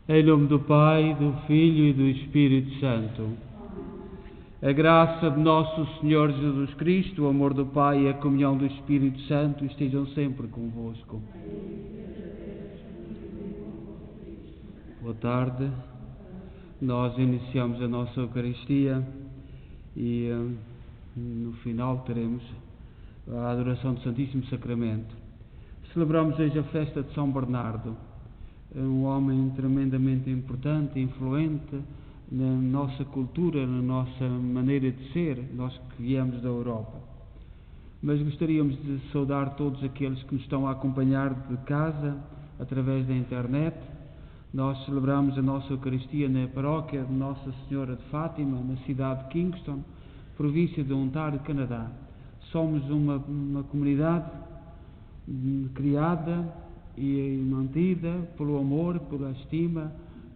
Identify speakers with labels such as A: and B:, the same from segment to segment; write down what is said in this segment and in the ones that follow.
A: Em nome do Pai, do Filho e do Espírito Santo. A graça de nosso Senhor Jesus Cristo, o amor do Pai e a comunhão do Espírito Santo estejam sempre convosco. Boa tarde. Nós iniciamos a nossa Eucaristia e no final teremos a adoração do Santíssimo Sacramento. Celebramos hoje a festa de São Bernardo, um homem tremendamente importante e influente na nossa cultura, na nossa maneira de ser, nós que viemos da Europa. Mas gostaríamos de saudar todos aqueles que nos estão a acompanhar de casa, através da internet. Nós celebramos a nossa Eucaristia na paróquia de Nossa Senhora de Fátima, na cidade de Kingston, província de Ontário, Canadá. Somos uma comunidade criada e mantida pelo amor, pela estima,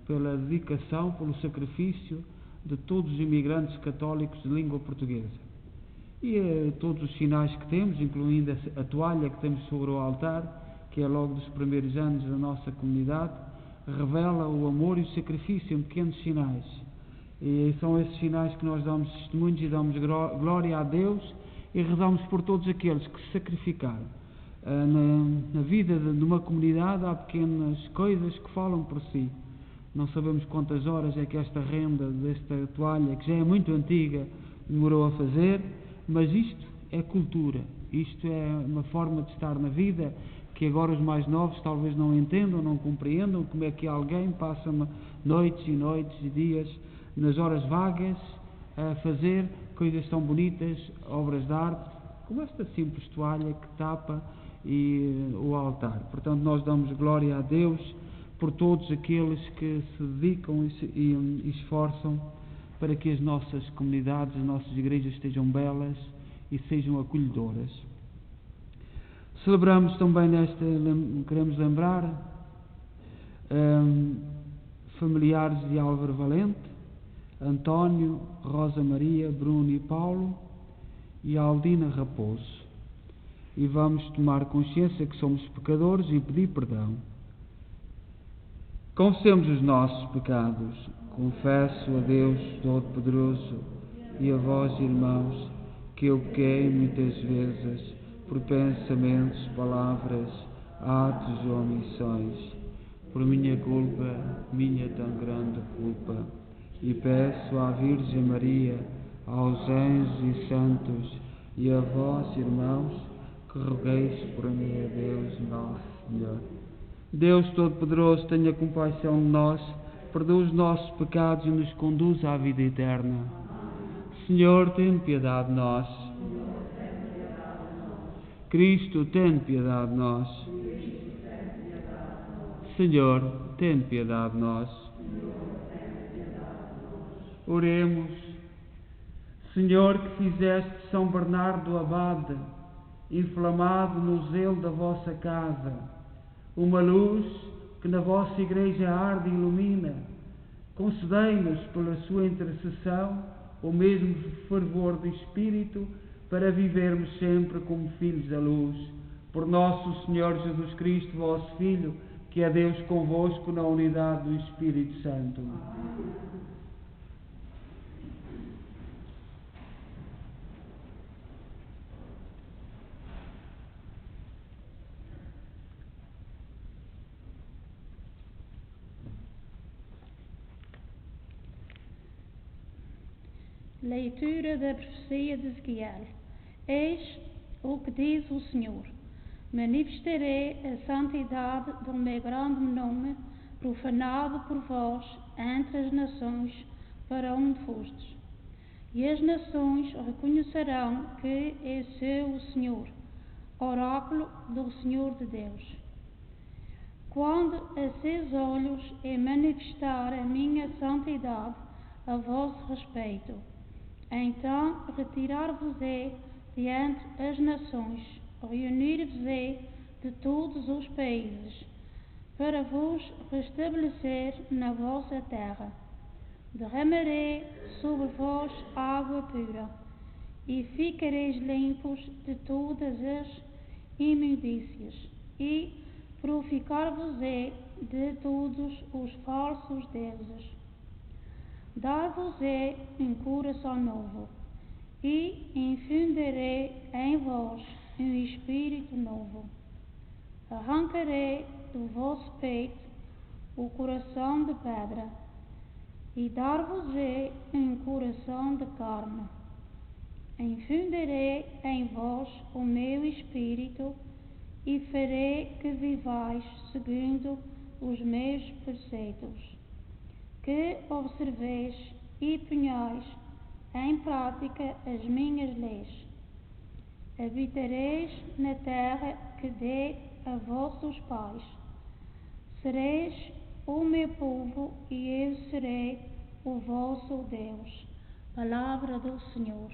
A: pela dedicação, pelo sacrifício de todos os imigrantes católicos de língua portuguesa. E todos os sinais que temos, incluindo a toalha que temos sobre o altar, que é logo dos primeiros anos da nossa comunidade, revela o amor e o sacrifício em pequenos sinais. E são esses sinais que nós damos testemunhos e damos glória a Deus e rezamos por todos aqueles que se sacrificaram. Na vida de uma comunidade há pequenas coisas que falam por si. Não sabemos quantas horas é que esta renda desta toalha, que já é muito antiga, demorou a fazer, mas isto é cultura, isto é uma forma de estar na vida que agora os mais novos talvez não entendam, não compreendam como é que alguém passa noites e noites e dias nas horas vagas a fazer coisas tão bonitas, obras de arte, como esta simples toalha que tapa o altar. Portanto, nós damos glória a Deus por todos aqueles que se dedicam e esforçam para que as nossas comunidades, as nossas igrejas estejam belas e sejam acolhedoras. Celebramos também queremos lembrar familiares de Álvaro Valente, António, Rosa Maria, Bruno e Paulo e Aldina Raposo. E vamos tomar consciência que somos pecadores e pedir perdão. Confessemos os nossos pecados. Confesso a Deus Todo-Poderoso e a vós, irmãos, que eu pequei muitas vezes por pensamentos, palavras, atos ou omissões, por minha culpa, minha tão grande culpa. E peço à Virgem Maria, aos anjos e santos e a vós, irmãos, que rogueis por mim a Deus nosso Senhor. Deus Todo-Poderoso, tenha compaixão de nós, perdoa os nossos pecados e nos conduz à vida eterna. Senhor, tem piedade de nós. Cristo, tem piedade de nós. Senhor, tem piedade de nós. Oremos. Senhor, que fizeste São Bernardo Abade, inflamado no zelo da vossa casa, uma luz que na vossa igreja arde e ilumina, concedei-nos pela sua intercessão o mesmo fervor do Espírito para vivermos sempre como filhos da luz. Por nosso Senhor Jesus Cristo, vosso Filho, que é Deus convosco na unidade do Espírito Santo.
B: Leitura da profecia de Ezequiel. Eis o que diz o Senhor: manifestarei a santidade do meu grande nome, profanado por vós entre as nações para onde fostes. E as nações reconhecerão que é seu o Senhor, oráculo do Senhor de Deus. Quando a seus olhos é manifestar a minha santidade a vosso respeito, então retirar-vos-ei diante as nações, reunir-vos-ei de todos os países, para vos restabelecer na vossa terra. Derramarei sobre vós água pura, e ficareis limpos de todas as imundícias, e purificar-vos-ei de todos os falsos deuses. Dar-vos-ei um coração novo, e infundirei em vós um espírito novo. Arrancarei do vosso peito o coração de pedra, e dar-vos-ei um coração de carne. Infundirei em vós o meu espírito, e farei que vivais segundo os meus preceitos, que observeis e ponhais em prática as minhas leis. Habitareis na terra que dei a vossos pais. Sereis o meu povo, e eu serei o vosso Deus. Palavra do Senhor.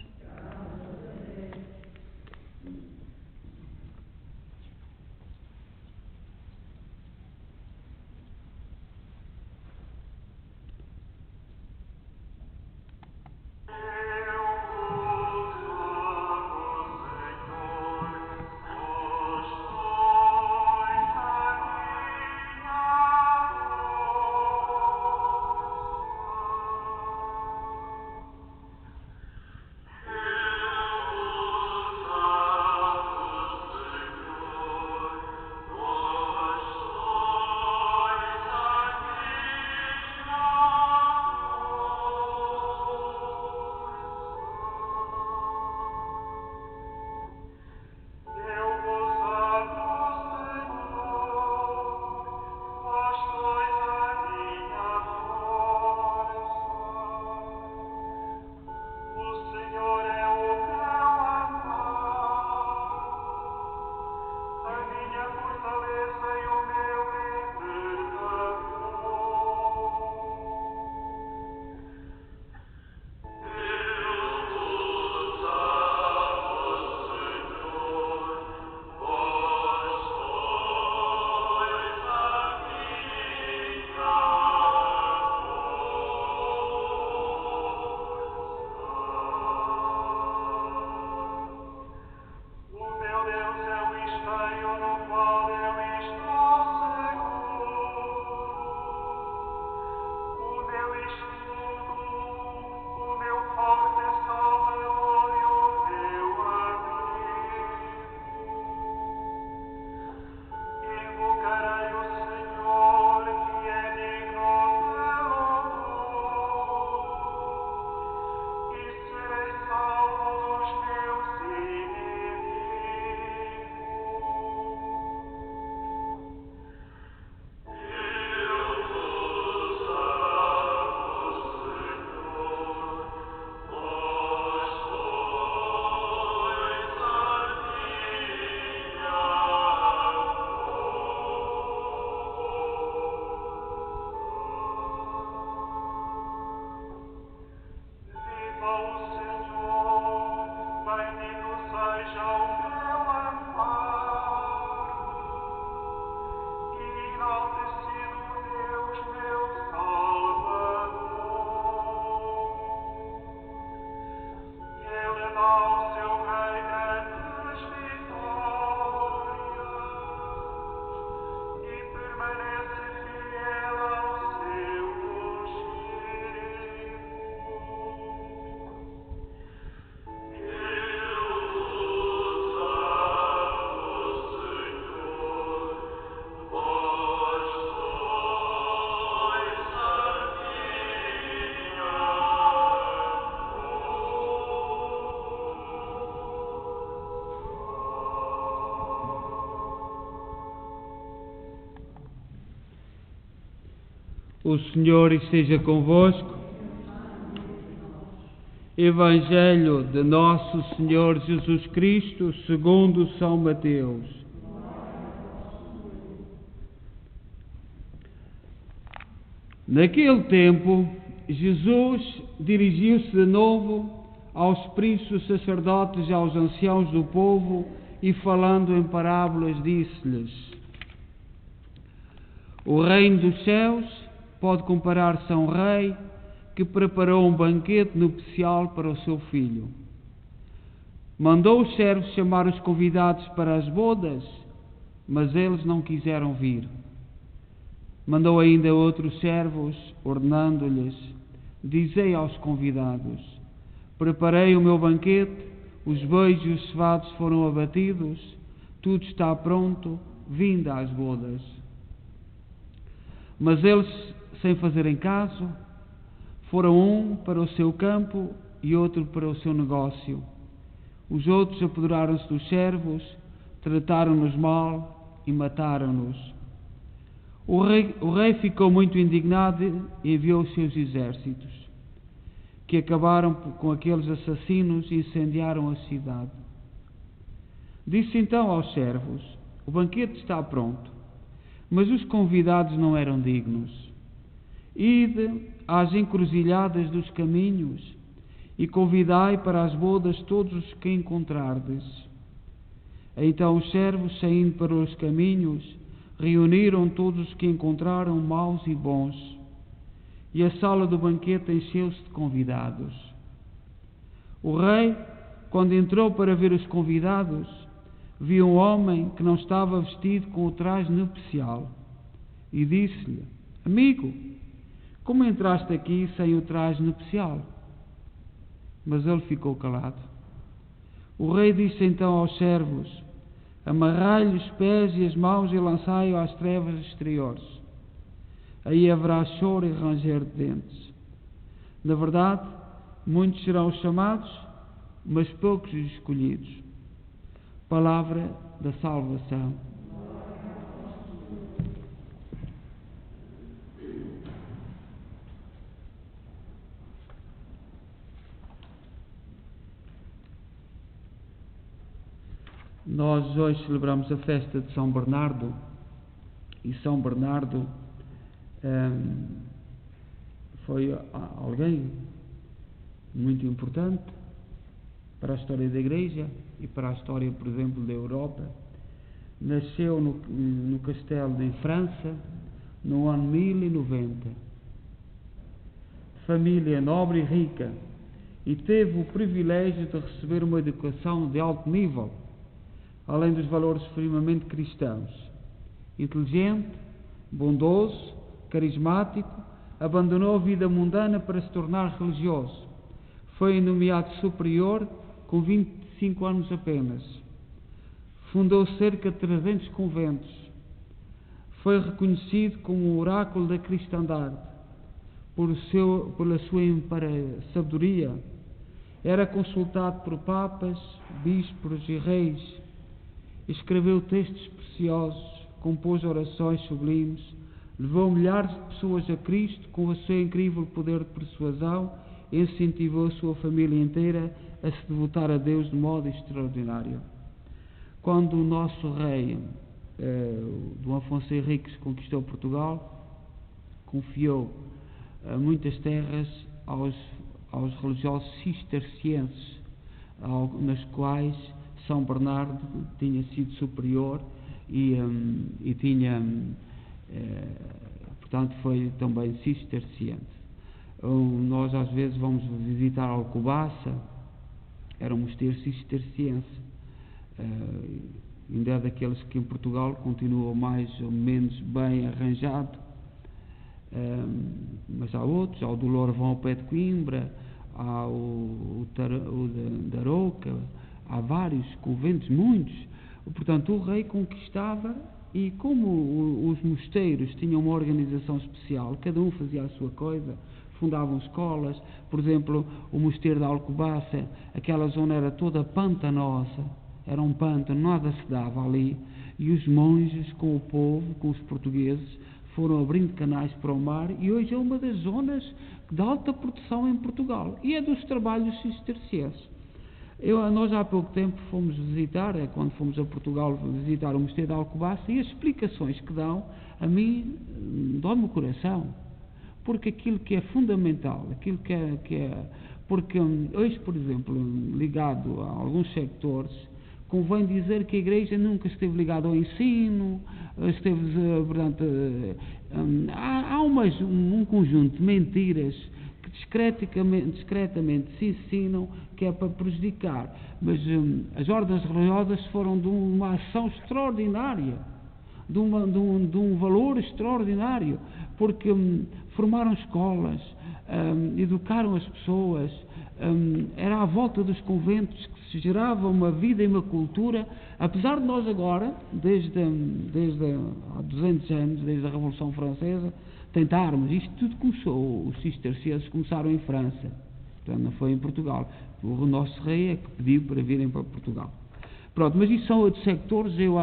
A: O Senhor esteja convosco. Evangelho de Nosso Senhor Jesus Cristo, segundo São Mateus. Naquele tempo, Jesus dirigiu-se de novo aos príncipes, sacerdotes e aos anciãos do povo e, falando em parábolas, disse-lhes: O reino dos céus pode comparar-se a um rei que preparou um banquete nupcial para o seu filho. Mandou os servos chamar os convidados para as bodas mas eles não quiseram vir. Mandou ainda outros servos, ordenando-lhes: dizei aos convidados: preparei o meu banquete, os bois e os cevados foram abatidos, tudo está pronto, vinde às bodas. Mas eles, sem fazerem caso, foram um para o seu campo e outro para o seu negócio. Os outros apoderaram-se dos servos, trataram-nos mal e mataram-nos. O rei ficou muito indignado e enviou os seus exércitos, que acabaram com aqueles assassinos e incendiaram a cidade. Disse então aos servos: o banquete está pronto, mas os convidados não eram dignos. Ide às encruzilhadas dos caminhos e convidai para as bodas todos os que encontrardes. Então os servos, saindo para os caminhos, reuniram todos os que encontraram, maus e bons, e a sala do banquete encheu-se de convidados. O rei, quando entrou para ver os convidados, viu um homem que não estava vestido com o traje nupcial e disse-lhe: amigo, como entraste aqui sem o traje nupcial? Mas ele ficou calado. O rei disse então aos servos: amarrai-lhe os pés e as mãos e lançai-o às trevas exteriores. Aí haverá choro e ranger de dentes. Na verdade, muitos serão os chamados, mas poucos os escolhidos. Palavra da salvação. Nós hoje celebramos a festa de São Bernardo, e São Bernardo foi alguém muito importante para a história da Igreja e para a história, por exemplo, da Europa. Nasceu no castelo em França, no ano 1090. Família nobre e rica, e teve o privilégio de receber uma educação de alto nível, além dos valores firmemente cristãos. Inteligente, bondoso, carismático, abandonou a vida mundana para se tornar religioso. Foi nomeado superior com 25 anos apenas. Fundou cerca de 300 conventos. Foi reconhecido como o oráculo da cristandade pela sua sabedoria. Era consultado por papas, bispos e reis. Escreveu textos preciosos, compôs orações sublimes, levou milhares de pessoas a Cristo com o seu incrível poder de persuasão e incentivou a sua família inteira a se devotar a Deus de modo extraordinário. Quando o nosso rei, Dom Afonso Henriques, conquistou Portugal, confiou muitas terras aos religiosos cistercienses, nas quais São Bernardo tinha sido superior e tinha, portanto, foi também cisterciense. Nós às vezes vamos visitar Alcobaça, era um mosteiro cisterciense, ainda é daqueles que em Portugal continuam mais ou menos bem arranjado, mas há outros, há o do Lourvão ao pé de Coimbra, há o da Arouca, há vários conventos, muitos. Portanto, o rei conquistava, e como os mosteiros tinham uma organização especial, cada um fazia a sua coisa, fundavam escolas. Por exemplo, o mosteiro da Alcobaça, aquela zona era toda pantanosa, era um pântano, nada se dava ali, e os monges com o povo, com os portugueses, foram abrindo canais para o mar, e hoje é uma das zonas de alta produção em Portugal, e é dos trabalhos cistercienses. Nós há pouco tempo fomos visitar, quando fomos a Portugal visitar o mosteiro da Alcobaça, e as explicações que dão, a mim, dói-me o coração, porque aquilo que é fundamental, aquilo que é porque hoje, por exemplo, ligado a alguns sectores, convém dizer que a Igreja nunca esteve ligada ao ensino, portanto, há um conjunto de mentiras que discretamente se ensinam, que é para prejudicar, mas as ordens religiosas foram de uma ação extraordinária de um valor extraordinário, porque formaram escolas, educaram as pessoas, era à volta dos conventos que se gerava uma vida e uma cultura, apesar de nós agora, desde há 200 anos, desde a Revolução Francesa, tentarmos, isto tudo começou, os cistercienses começaram em França, portanto não foi em Portugal, o nosso rei é que pediu para virem para Portugal. Pronto, mas isso são outros sectores, eu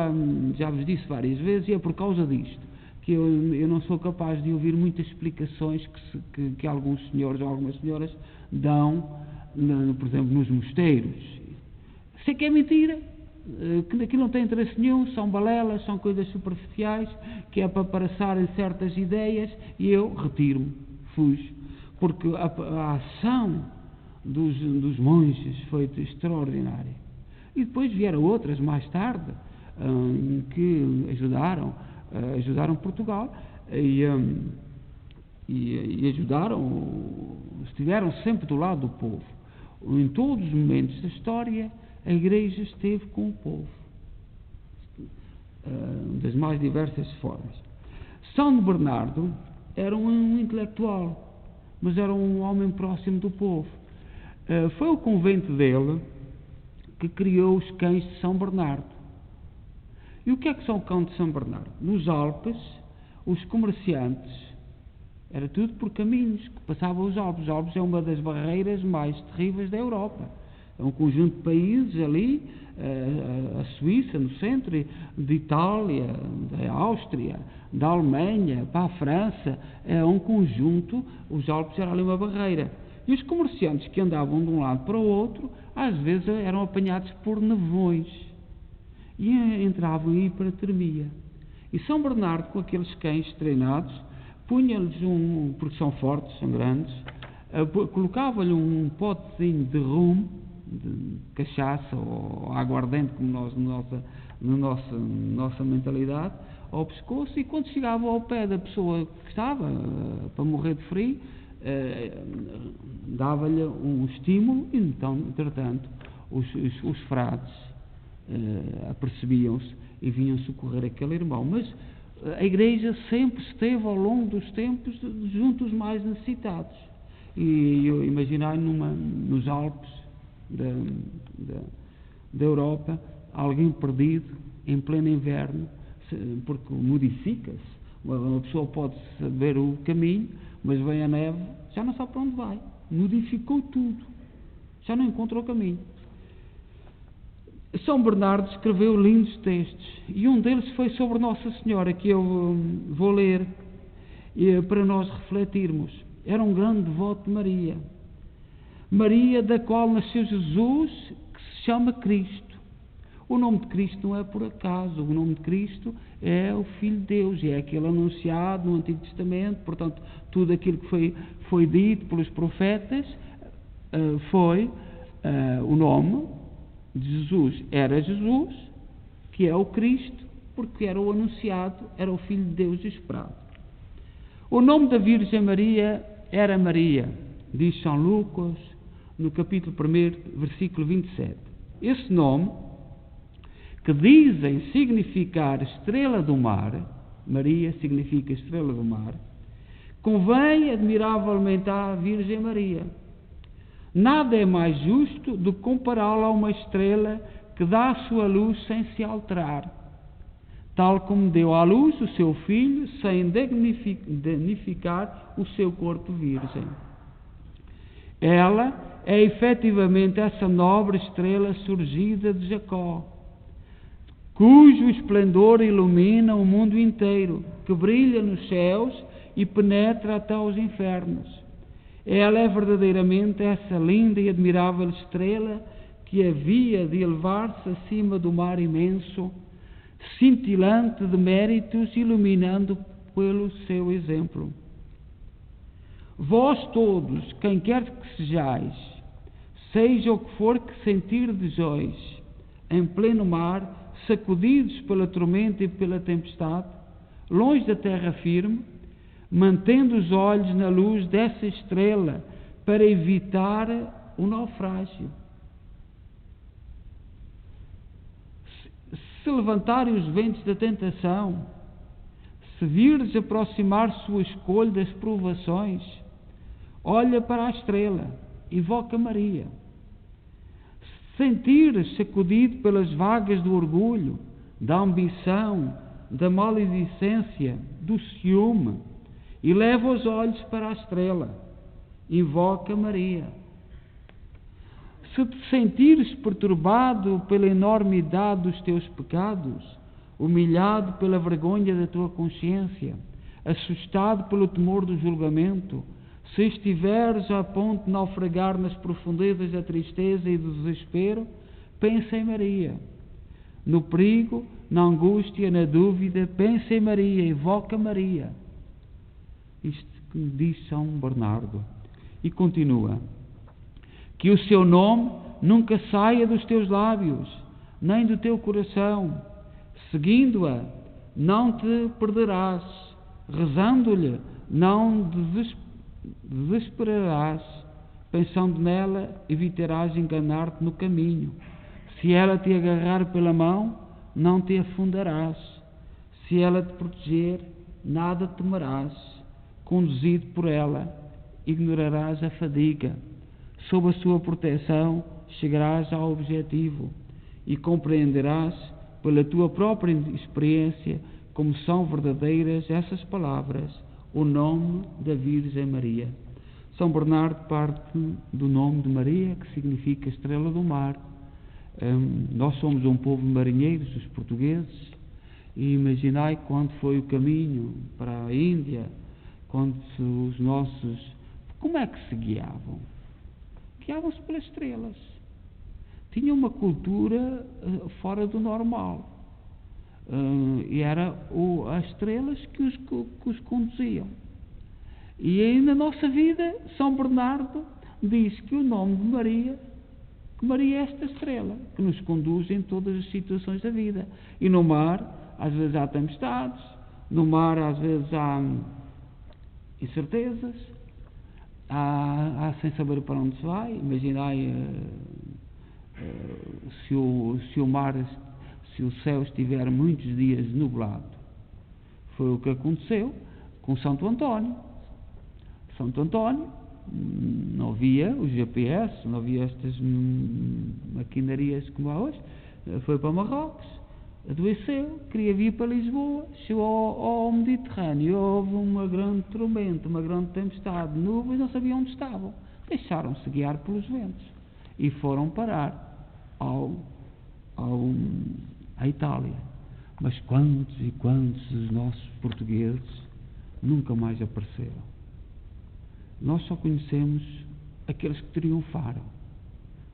A: já vos disse várias vezes, e é por causa disto que eu não sou capaz de ouvir muitas explicações que alguns senhores ou algumas senhoras dão, por exemplo, nos mosteiros. Sei que é mentira, que aquilo não tem interesse nenhum, são balelas, são coisas superficiais, que é para passarem certas ideias, e eu retiro-me, fujo, porque a ação dos monges foi extraordinária. E depois vieram outras mais tarde, que ajudaram Portugal e estiveram sempre do lado do povo. Em todos os momentos da história, a Igreja esteve com o povo, das mais diversas formas. São Bernardo era um intelectual, mas era um homem próximo do povo. Foi o convento dele que criou os cães de São Bernardo. E o que é que são cães de São Bernardo? Nos Alpes, os comerciantes, era tudo por caminhos que passavam os Alpes. Os Alpes é uma das barreiras mais terríveis da Europa. É um conjunto de países ali, a Suíça no centro, de Itália, da Áustria, da Alemanha, para a França, é um conjunto, os Alpes eram ali uma barreira. E os comerciantes que andavam de um lado para o outro, às vezes eram apanhados por nevões e entravam em hipertermia. E São Bernardo, com aqueles cães treinados, punha-lhes porque são fortes, são grandes, colocava-lhe um potezinho de rum, de cachaça ou aguardente, como nós, na nossa mentalidade, ao pescoço, e quando chegava ao pé da pessoa que estava para morrer de frio, dava-lhe um estímulo, e então, entretanto, os frades apercebiam-se e vinham socorrer aquele irmão. Mas a Igreja sempre esteve ao longo dos tempos junto aos mais necessitados. E eu imaginai nos Alpes da Europa, alguém perdido em pleno inverno, porque modifica-se. Uma pessoa pode saber o caminho, mas vem a neve, já não sabe para onde vai. Modificou tudo. Já não encontrou o caminho. São Bernardo escreveu lindos textos, e um deles foi sobre Nossa Senhora, que eu vou ler para nós refletirmos. Era um grande devoto de Maria. Maria, da qual nasceu Jesus, que se chama Cristo. O nome de Cristo não é por acaso, o nome de Cristo é o Filho de Deus, e é aquele anunciado no Antigo Testamento. Portanto, tudo aquilo que foi dito pelos profetas foi o nome de Jesus. Era Jesus, que é o Cristo, porque era o anunciado, era o Filho de Deus esperado. O nome da Virgem Maria era Maria, diz São Lucas, no capítulo 1, versículo 27. Esse nome, que dizem significar estrela do mar, Maria significa estrela do mar, convém admiravelmente à Virgem Maria. Nada é mais justo do que compará-la a uma estrela que dá a sua luz sem se alterar, tal como deu à luz o seu filho sem danificar o seu corpo virgem. Ela é efetivamente essa nobre estrela surgida de Jacó, cujo esplendor ilumina o mundo inteiro, que brilha nos céus e penetra até aos infernos. Ela é verdadeiramente essa linda e admirável estrela que havia de elevar-se acima do mar imenso, cintilante de méritos, iluminando pelo seu exemplo. Vós todos, quem quer que sejais, seja o que for que sentir desejos, em pleno mar, sacudidos pela tormenta e pela tempestade, longe da terra firme, mantendo os olhos na luz dessa estrela para evitar o naufrágio. se levantarem os ventos da tentação, se vires aproximar sua escolha das provações, olha para a estrela, invoca Maria. Se sentires sacudido pelas vagas do orgulho, da ambição, da maledicência, do ciúme, e leva os olhos para a estrela, invoca Maria. Se te sentires perturbado pela enormidade dos teus pecados, humilhado pela vergonha da tua consciência, assustado pelo temor do julgamento, se estiveres a ponto de naufragar nas profundezas da tristeza e do desespero, pensa em Maria. No perigo, na angústia, na dúvida, pensa em Maria, invoca Maria. Isto que diz São Bernardo. E continua: que o seu nome nunca saia dos teus lábios, nem do teu coração. Seguindo-a, não te perderás. Rezando-lhe, não desesperarás. Pensando nela, evitarás enganar-te no caminho. Se ela te agarrar pela mão, não te afundarás. Se ela te proteger, nada temerás. Conduzido por ela, ignorarás a fadiga. Sob a sua proteção, chegarás ao objetivo e compreenderás pela tua própria experiência como são verdadeiras essas palavras, o nome da Virgem Maria. São Bernardo parte do nome de Maria, que significa estrela do mar. Nós somos um povo de marinheiros, os portugueses, e imaginai quando foi o caminho para a Índia, quando os nossos... Como é que se guiavam? Guiavam-se pelas estrelas. Tinham uma cultura fora do normal. E era as estrelas que os conduziam. E aí na nossa vida, São Bernardo diz que o nome de Maria, que Maria é esta estrela, que nos conduz em todas as situações da vida. E no mar, às vezes há tempestades, no mar às vezes há incertezas, há sem saber para onde se vai. Imaginai se o mar, se o céu estiver muitos dias nublado. Foi o que aconteceu com Santo António. Santo António não havia o GPS, não havia estas maquinarias como há hoje. Foi para Marrocos, adoeceu, queria vir para Lisboa, chegou ao Mediterrâneo, houve uma grande tormenta, uma grande tempestade, nuvens, não sabiam onde estavam. Deixaram-se guiar pelos ventos e foram parar à Itália. Mas quantos e quantos dos nossos portugueses nunca mais apareceram? Nós só conhecemos aqueles que triunfaram,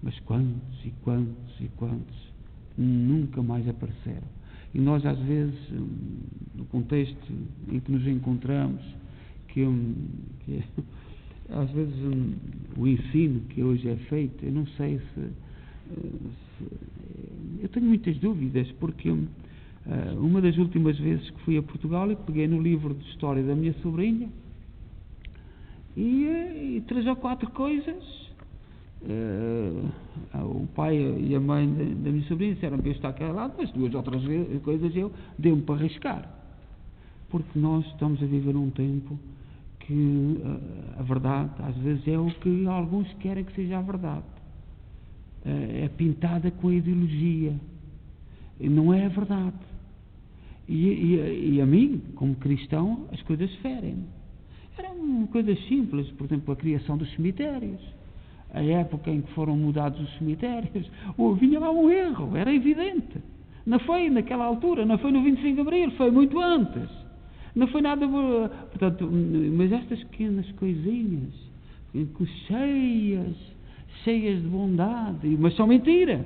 A: mas quantos e quantos e quantos nunca mais apareceram? E nós às vezes, no contexto em que nos encontramos, que às vezes o ensino que hoje é feito, eu não sei se eu tenho muitas dúvidas, porque uma das últimas vezes que fui a Portugal, eu peguei no livro de história da minha sobrinha e 3 ou 4 coisas, o pai e a mãe da minha sobrinha disseram para eu estar calado, mas 2 ou 3 coisas eu dei-me para arriscar, porque nós estamos a viver um tempo que a verdade às vezes é o que alguns querem que seja a verdade. É pintada com a ideologia, e não é a verdade. E a mim, como cristão, as coisas ferem-me. Eram coisas simples, por exemplo, a criação dos cemitérios, a época em que foram mudados os cemitérios, vinha lá um erro, era evidente. Não foi naquela altura, não foi no 25 de Abril, foi muito antes. Não foi nada... Portanto, mas estas pequenas coisinhas, cheias de bondade, mas são mentira.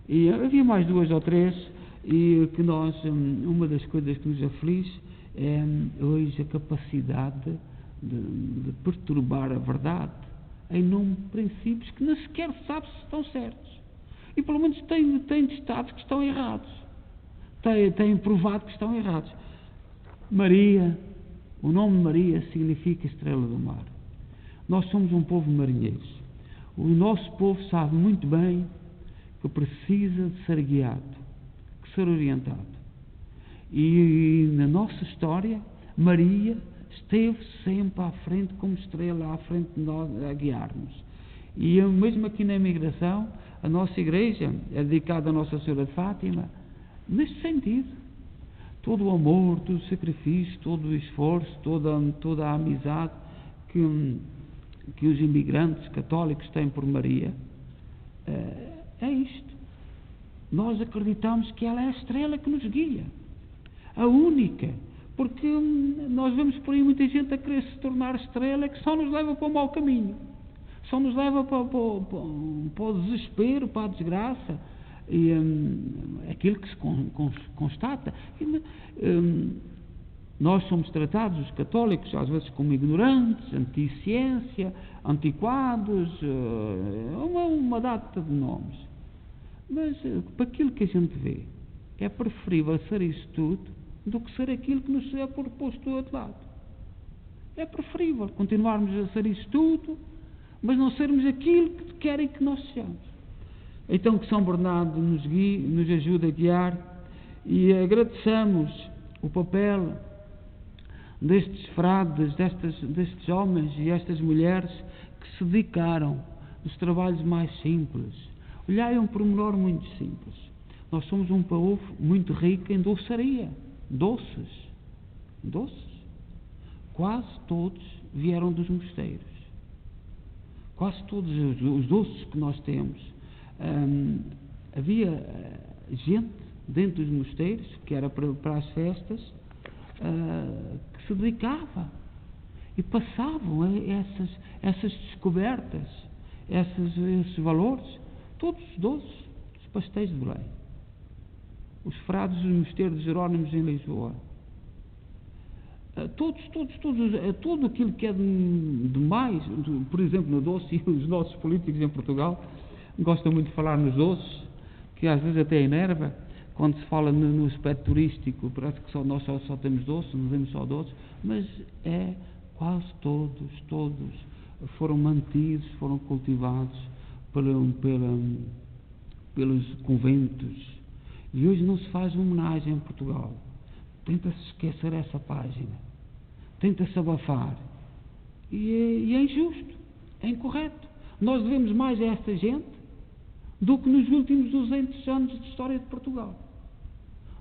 A: E havia mais 2 ou 3, e que nós, uma das coisas que nos aflige é hoje a capacidade de perturbar a verdade em nome de princípios que nem sequer se sabe se estão certos. E pelo menos tem estados que estão errados. Tem provado que estão errados. Maria, o nome Maria significa estrela do mar. Nós somos um povo de marinheiros. O nosso povo sabe muito bem que precisa de ser guiado. ser orientado. E na nossa história, Maria esteve sempre à frente, como estrela à frente de nós, a guiar-nos. E mesmo aqui na imigração, a nossa igreja é dedicada a Nossa Senhora de Fátima, neste sentido. Todo o amor, todo o sacrifício, todo o esforço, toda a amizade que os imigrantes católicos têm por Maria, é isto. Nós acreditamos que ela é a estrela que nos guia, a única, porque nós vemos por aí muita gente a querer se tornar estrela que só nos leva para o mau caminho, só nos leva para o desespero, para a desgraça, e aquilo que se constata. Nós somos tratados, os católicos, às vezes como ignorantes, anti-ciência, antiquados, uma data de nomes. Mas para aquilo que a gente vê, é preferível ser isso tudo do que ser aquilo que nos é proposto do outro lado. É preferível continuarmos a ser isso tudo, mas não sermos aquilo que querem que nós sejamos. Então que São Bernardo nos guie, nos ajude a guiar, e agradeçamos o papel destes frades, destes homens e estas mulheres que se dedicaram nos trabalhos mais simples. Olhai um pormenor muito simples. Nós somos um povo muito rico em doçaria, doces. Quase todos vieram dos mosteiros. Quase todos os doces que nós temos. Havia gente dentro dos mosteiros, que era para as festas, que se dedicava e passavam essas descobertas, esses valores, todos os doces, os pastéis de Belém, os frades dos mosteiros de Jerónimos em Lisboa, tudo aquilo que é de mais, por exemplo, no doce, e os nossos políticos em Portugal gostam muito de falar nos doces, que às vezes até enerva, quando se fala no aspecto turístico, parece que nós só temos doces, não temos só doces, mas quase todos foram mantidos, foram cultivados pelos conventos. E hoje não se faz homenagem em Portugal. Tenta-se esquecer essa página, tenta-se abafar, e é injusto, é incorreto. Nós devemos mais a esta gente do que nos últimos 200 anos de história de Portugal.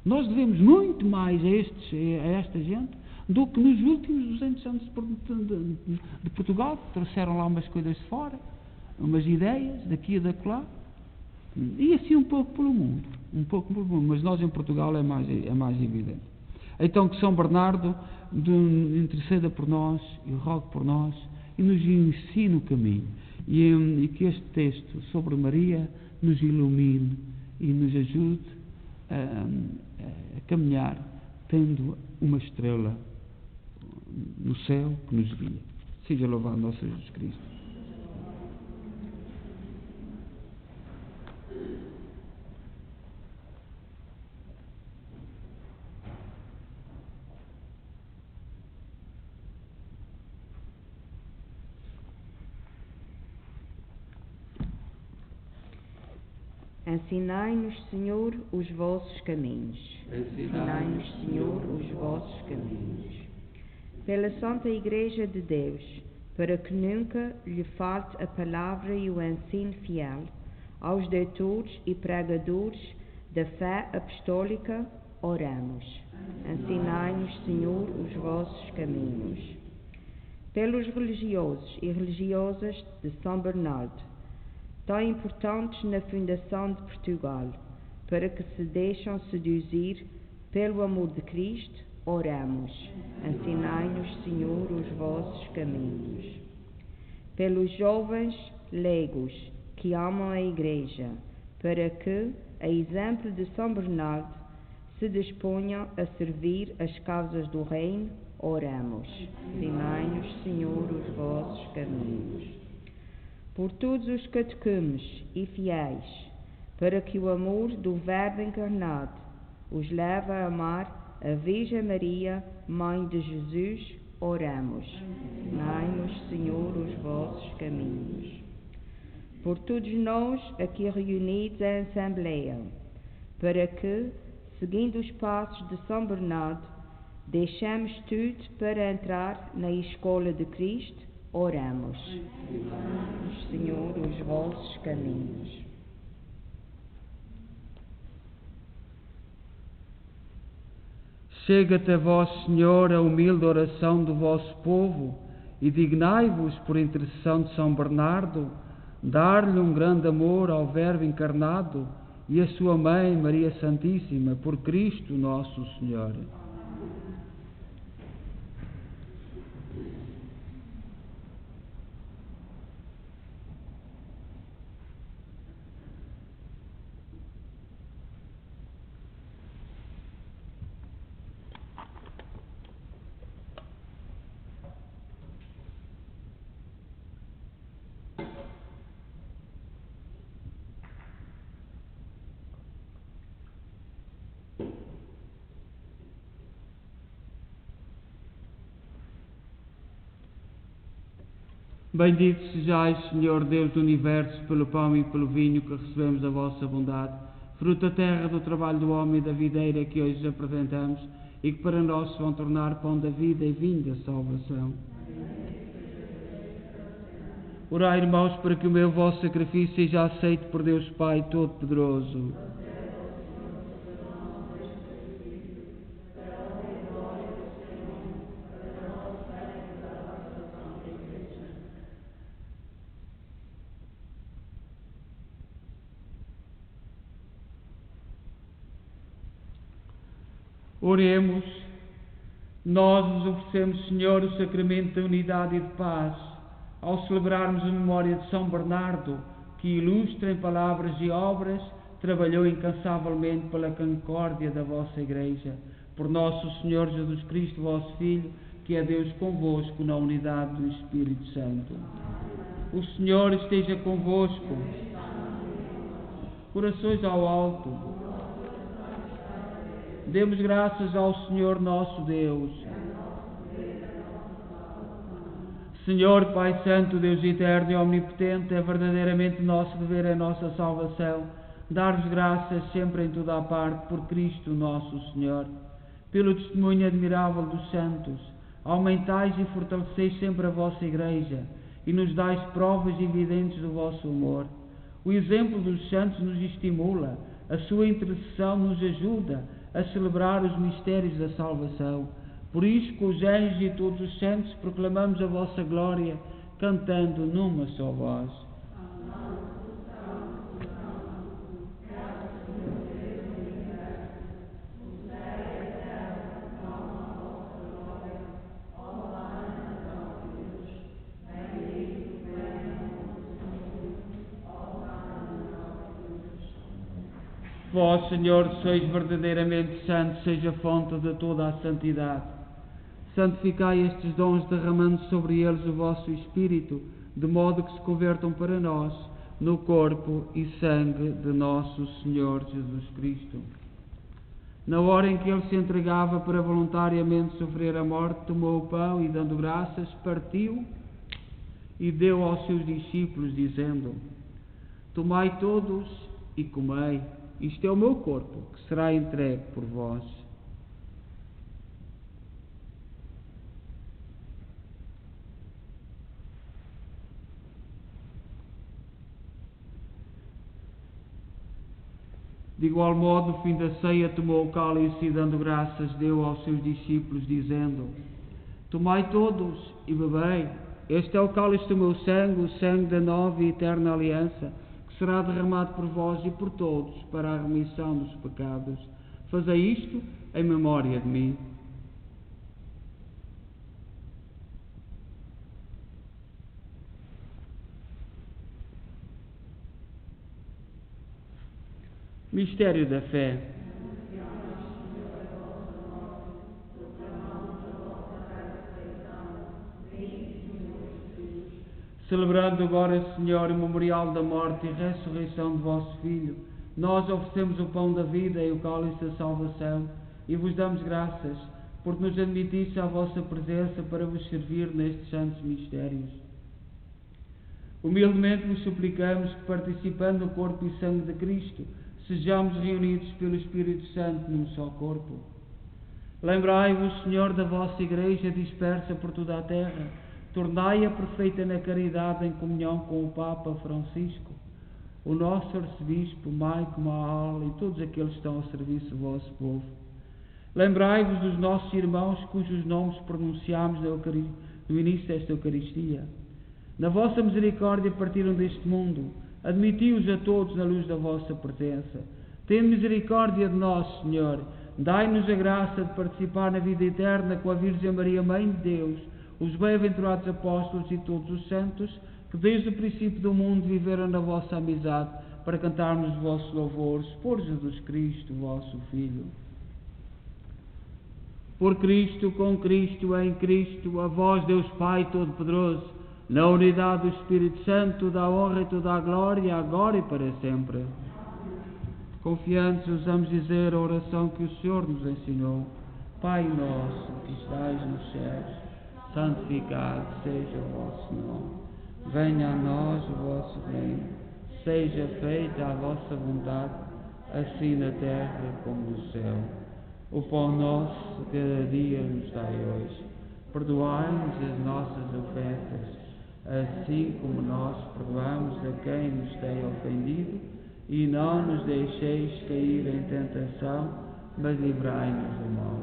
A: Nós devemos muito mais a esta gente do que nos últimos 200 anos de Portugal, que trouxeram lá umas coisas de fora, umas ideias daqui e daquela, e assim um pouco pelo mundo, mas nós em Portugal é mais evidente. Então que São Bernardo interceda por nós e rogue por nós e nos ensine o caminho, e que este texto sobre Maria nos ilumine e nos ajude a caminhar tendo uma estrela no céu que nos guia. Seja louvado nosso Jesus Cristo.
C: Ensinai-nos, Senhor, os vossos caminhos. Ensinai-nos, Senhor, os vossos caminhos. Pela Santa Igreja de Deus, para que nunca lhe falte a palavra e o ensino fiel, aos doutores e pregadores da fé apostólica, oramos. Ensinai-nos, Senhor, os vossos caminhos. Pelos religiosos e religiosas de São Bernardo, tão importantes na fundação de Portugal, para que se deixam seduzir pelo amor de Cristo, oramos. Ensinai-nos, Senhor, os vossos caminhos. Pelos jovens leigos que amam a Igreja, para que, a exemplo de São Bernardo, se disponham a servir as causas do reino, oramos. Ensinai-nos, Senhor, os vossos caminhos. Por todos os catecumes e fiéis, para que o amor do Verbo encarnado os leve a amar a Virgem Maria, Mãe de Jesus, oramos. Ensinai-nos, Senhor, os vossos caminhos. Por todos nós aqui reunidos em Assembleia, para que, seguindo os passos de São Bernardo, deixamos tudo para entrar na escola de Cristo. Oramos. Ensinai-nos, Senhor, os vossos caminhos.
A: Chega até vós, Senhor, a humilde oração do vosso povo e dignai-vos, por intercessão de São Bernardo, dar-lhe um grande amor ao Verbo encarnado e a sua Mãe, Maria Santíssima, por Cristo nosso Senhor. Bendito sejais, Senhor Deus do Universo, pelo pão e pelo vinho que recebemos da vossa bondade, fruto da terra, do trabalho do homem e da videira que hoje apresentamos e que para nós se vão tornar pão da vida e vinho da salvação. Orai, irmãos, para que o meu vosso sacrifício seja aceito por Deus Pai Todo-Poderoso. Oremos. Nós vos oferecemos, Senhor, o sacramento da unidade e de paz, ao celebrarmos a memória de São Bernardo, que ilustre em palavras e obras, trabalhou incansavelmente pela concórdia da vossa Igreja. Por nosso Senhor Jesus Cristo, vosso Filho, que é Deus convosco na unidade do Espírito Santo. O Senhor esteja convosco. Corações ao alto. Demos graças ao Senhor nosso Deus. Senhor, Pai Santo, Deus eterno e omnipotente, é verdadeiramente nosso dever, a nossa salvação, dar-vos graças sempre em toda a parte, por Cristo nosso Senhor. Pelo testemunho admirável dos santos, aumentais e fortaleceis sempre a vossa Igreja e nos dais provas evidentes do vosso amor. O exemplo dos santos nos estimula, a sua intercessão nos ajuda a celebrar os mistérios da salvação. Por isso, com os anjos e todos os santos, proclamamos a vossa glória, cantando numa só voz. Vós, Senhor, sois verdadeiramente santos, seja a fonte de toda a santidade. Santificai estes dons, derramando sobre eles o vosso Espírito, de modo que se convertam para nós no corpo e sangue de nosso Senhor Jesus Cristo. Na hora em que ele se entregava para voluntariamente sofrer a morte, tomou o pão e, dando graças, partiu e deu aos seus discípulos, dizendo: Tomai todos e comei. Isto é o meu corpo, que será entregue por vós. De igual modo, no fim da ceia, tomou o cálice e, dando graças, deu aos seus discípulos, dizendo: Tomai todos e bebei. Este é o cálice do meu sangue, o sangue da nova e eterna aliança, que será derramado por vós e por todos para a remissão dos pecados. Fazei isto em memória de mim. Mistério da fé. Celebrando agora, Senhor, o memorial da morte e ressurreição de vosso Filho, nós oferecemos o pão da vida e o cálice da salvação e vos damos graças, porque nos admitisse à vossa presença para vos servir nestes santos mistérios. Humildemente vos suplicamos que, participando do corpo e sangue de Cristo, sejamos reunidos pelo Espírito Santo num só corpo. Lembrai-vos, Senhor, da vossa Igreja dispersa por toda a terra, tornai-a perfeita na caridade em comunhão com o Papa Francisco, o nosso arcebispo, Maico Maal e todos aqueles que estão ao serviço do vosso povo. Lembrai-vos dos nossos irmãos cujos nomes pronunciámos no início desta Eucaristia. Na vossa misericórdia partiram deste mundo, admiti-os a todos na luz da vossa presença. Tende misericórdia de nós, Senhor, dai-nos a graça de participar na vida eterna com a Virgem Maria, Mãe de Deus, os bem-aventurados apóstolos e todos os santos, que desde o princípio do mundo viveram na vossa amizade, para cantarmos os vossos louvores por Jesus Cristo, vosso Filho. Por Cristo, com Cristo, em Cristo, a vós, Deus Pai Todo-Poderoso, na unidade do Espírito Santo, da honra e toda a glória, agora e para sempre. Confiantes, ousamos dizer a oração que o Senhor nos ensinou. Pai nosso, que estais nos céus, santificado seja o vosso nome. Venha a nós o vosso reino. Seja feita a vossa vontade, assim na terra como no céu. O pão nosso de cada dia nos dai hoje. Perdoai-nos as nossas ofensas, assim como nós perdoamos a quem nos tem ofendido, e não nos deixeis cair em tentação, mas livrai-nos do mal.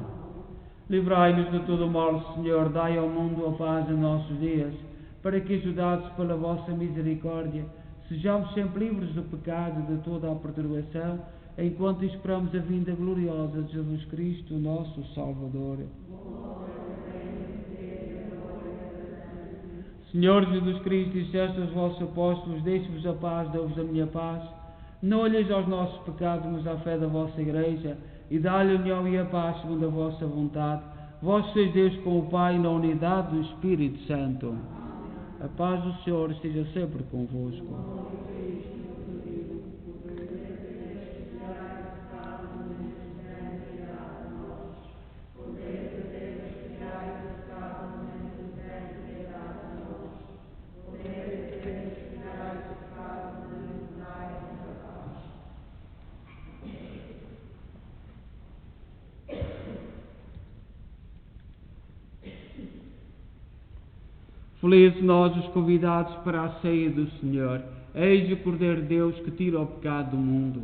A: Livrai-nos de todo o mal, Senhor, dai ao mundo a paz em nossos dias, para que, ajudados pela vossa misericórdia, sejamos sempre livres do pecado e de toda a perturbação, enquanto esperamos a vinda gloriosa de Jesus Cristo, nosso Salvador. Senhor Jesus Cristo, disseste aos vossos apóstolos: deixe-vos a paz, dou-vos a minha paz. Não olheis aos nossos pecados, mas à fé da vossa Igreja, e dá-lhe a união e a paz segundo a vossa vontade. Vós sois Deus com o Pai, na unidade do Espírito Santo. A paz do Senhor esteja sempre convosco. Felizes nós os convidados para a ceia do Senhor. Eis o Cordeiro de Deus que tira o pecado do mundo.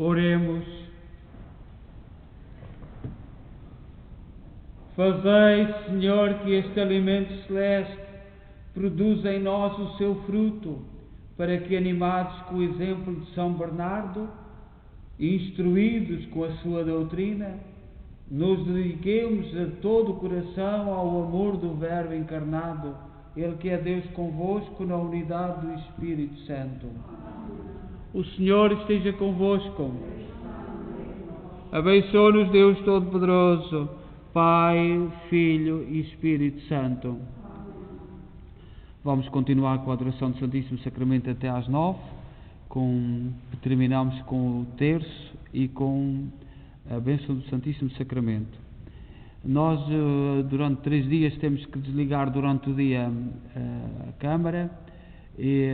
A: Oremos. Fazei, Senhor, que este alimento celeste produza em nós o seu fruto, para que, animados com o exemplo de São Bernardo, instruídos com a sua doutrina, nos dediquemos de todo o coração ao amor do Verbo encarnado, Ele que é Deus convosco na unidade do Espírito Santo. O Senhor esteja convosco. Abençoe-nos Deus Todo-Poderoso, Pai, Filho e Espírito Santo. Vamos continuar com a adoração do Santíssimo Sacramento até às 9, terminamos com o terço e com a bênção do Santíssimo Sacramento. Nós, durante 3 dias, temos que desligar durante o dia a câmara. E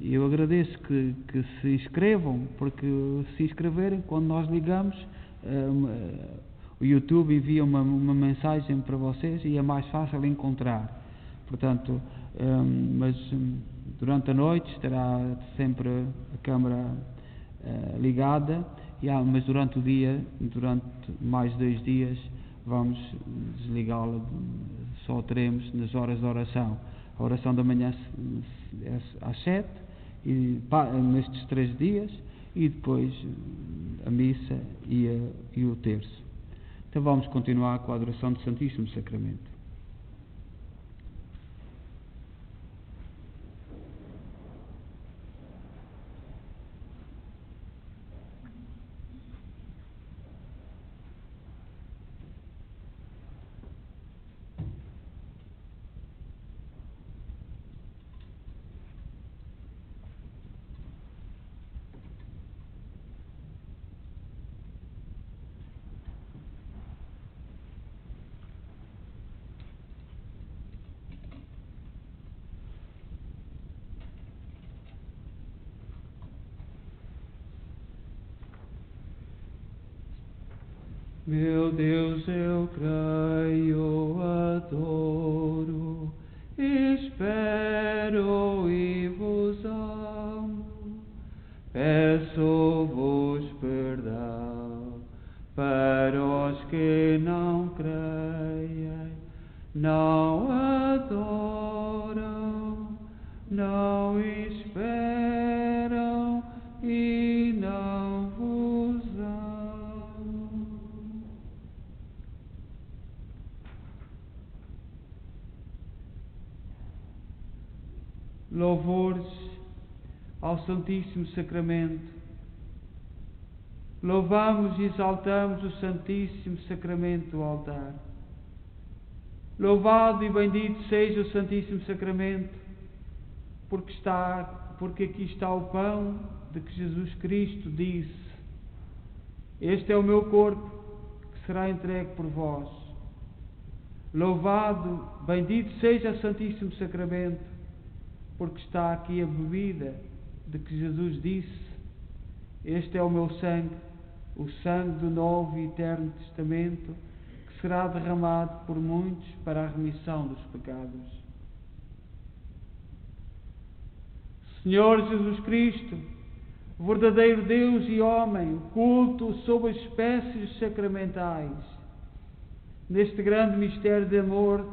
A: eu agradeço que se inscrevam, porque se inscreverem, quando nós ligamos, o YouTube envia uma mensagem para vocês e é mais fácil encontrar. Portanto, mas durante a noite estará sempre a câmara ligada, mas durante o dia, durante mais 2 dias, vamos desligá-la, só teremos nas horas de oração. A oração da manhã é às 7, nestes 3 dias, e depois a missa e o terço. Então vamos continuar com a adoração do Santíssimo Sacramento. Meu Deus, eu creio, adoro, espero e vos amo. Peço-vos perdão para os que não creem, não adoram, não esperam e não vos amam. Louvores ao Santíssimo Sacramento. Louvamos e exaltamos o Santíssimo Sacramento do altar. Louvado e bendito seja o Santíssimo Sacramento, porque aqui está o pão de que Jesus Cristo disse: este é o meu corpo que será entregue por vós. Louvado, bendito seja o Santíssimo Sacramento, porque está aqui a bebida de que Jesus disse: este é o meu sangue, o sangue do novo e eterno testamento, que será derramado por muitos para a remissão dos pecados. Senhor Jesus Cristo, verdadeiro Deus e homem, culto sob as espécies sacramentais, neste grande mistério de amor,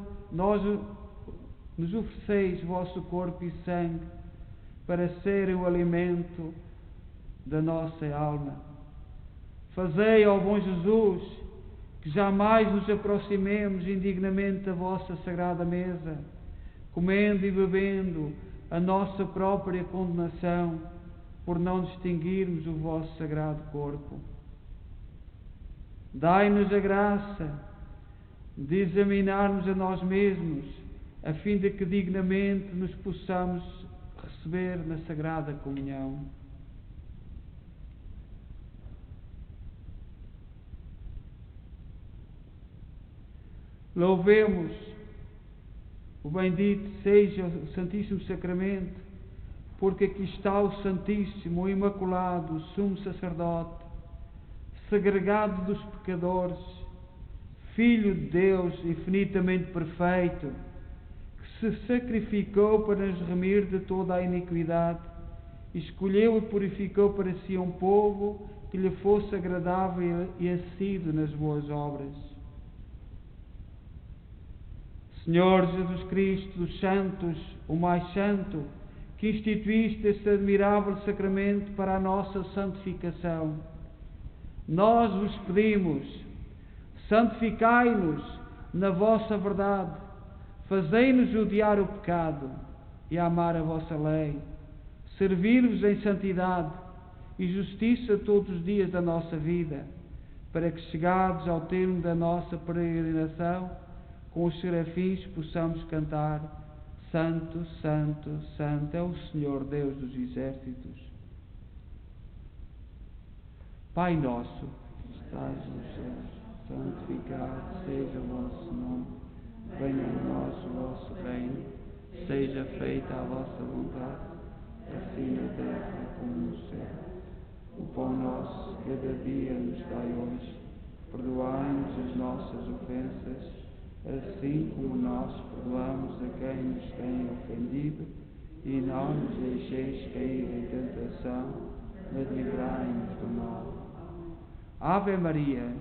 A: nos ofereceis vosso corpo e sangue para serem o alimento da nossa alma. Fazei, ó bom Jesus, que jamais nos aproximemos indignamente da vossa sagrada mesa, comendo e bebendo a nossa própria condenação, por não distinguirmos o vosso sagrado corpo. Dai-nos a graça de examinarmos a nós mesmos, a fim de que dignamente nos possamos receber na Sagrada Comunhão. Louvemos o bendito seja o Santíssimo Sacramento, porque aqui está o Santíssimo, o Imaculado, o Sumo Sacerdote, segregado dos pecadores, Filho de Deus infinitamente perfeito, que se sacrificou para nos remir de toda a iniquidade escolheu e purificou para si um povo que lhe fosse agradável e assíduo nas boas obras. Senhor Jesus Cristo, dos santos, o mais santo, que instituíste este admirável sacramento para a nossa santificação, nós vos pedimos, santificai-nos na vossa verdade, fazei-nos odiar o pecado e amar a vossa lei, servir-vos em santidade e justiça todos os dias da nossa vida, para que, chegados ao termo da nossa peregrinação, com os serafins possamos cantar: Santo, Santo, Santo é o Senhor Deus dos exércitos. Pai nosso, que estás nos céus, santificado seja o vosso nome. Venha a nós o vosso reino, seja feita a vossa vontade, assim na terra como no céu. O pão nosso cada dia nos dai hoje, perdoai-nos as nossas ofensas, assim como nós perdoamos a quem nos tem ofendido, e não nos deixeis cair em tentação, mas livrai-nos do mal. Ave Maria,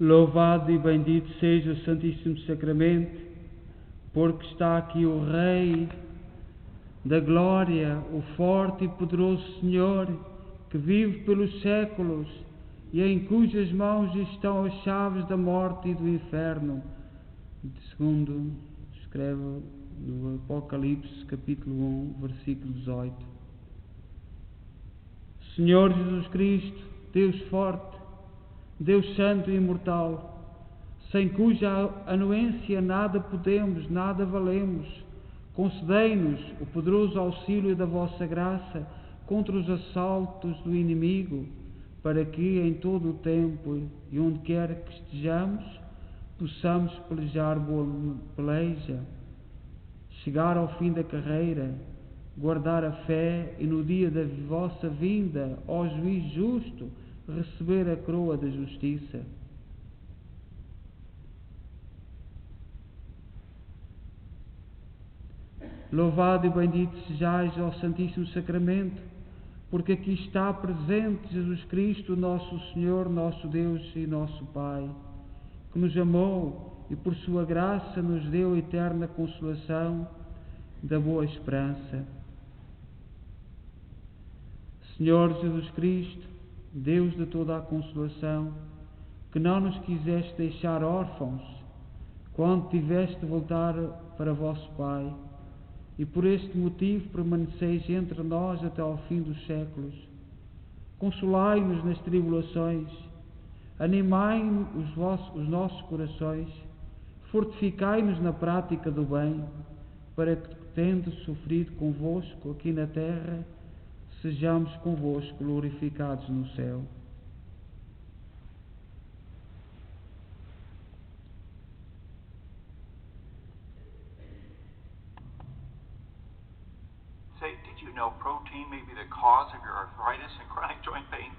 A: Louvado e bendito seja o Santíssimo Sacramento, porque está aqui o Rei da Glória, o forte e poderoso Senhor, que vive pelos séculos e em cujas mãos estão as chaves da morte e do inferno. Segundo escreve no Apocalipse, capítulo 1, versículo 18. Senhor Jesus Cristo, Deus forte, Deus santo e imortal, sem cuja anuência nada podemos, nada valemos, concedei-nos o poderoso auxílio da vossa graça contra os assaltos do inimigo, para que em todo o tempo e onde quer que estejamos, possamos pelejar boa peleja, chegar ao fim da carreira, guardar a fé e no dia da vossa vinda, ó juiz justo, receber a coroa da justiça. Louvado e bendito sejais ao Santíssimo Sacramento, porque aqui está presente Jesus Cristo, nosso Senhor, nosso Deus e nosso Pai, que nos amou e por sua graça nos deu a eterna consolação da boa esperança. Senhor Jesus Cristo, Deus de toda a consolação, que não nos quiseste deixar órfãos quando tiveste de voltar para vosso Pai, e por este motivo permaneceis entre nós até ao fim dos séculos. Consolai-nos nas tribulações, animai os nossos corações, fortificai-nos na prática do bem, para que, tendo sofrido convosco aqui na terra, sejamos convosco glorificados no céu.
D: Say, did you know protein may be the cause of your arthritis and chronic joint pain?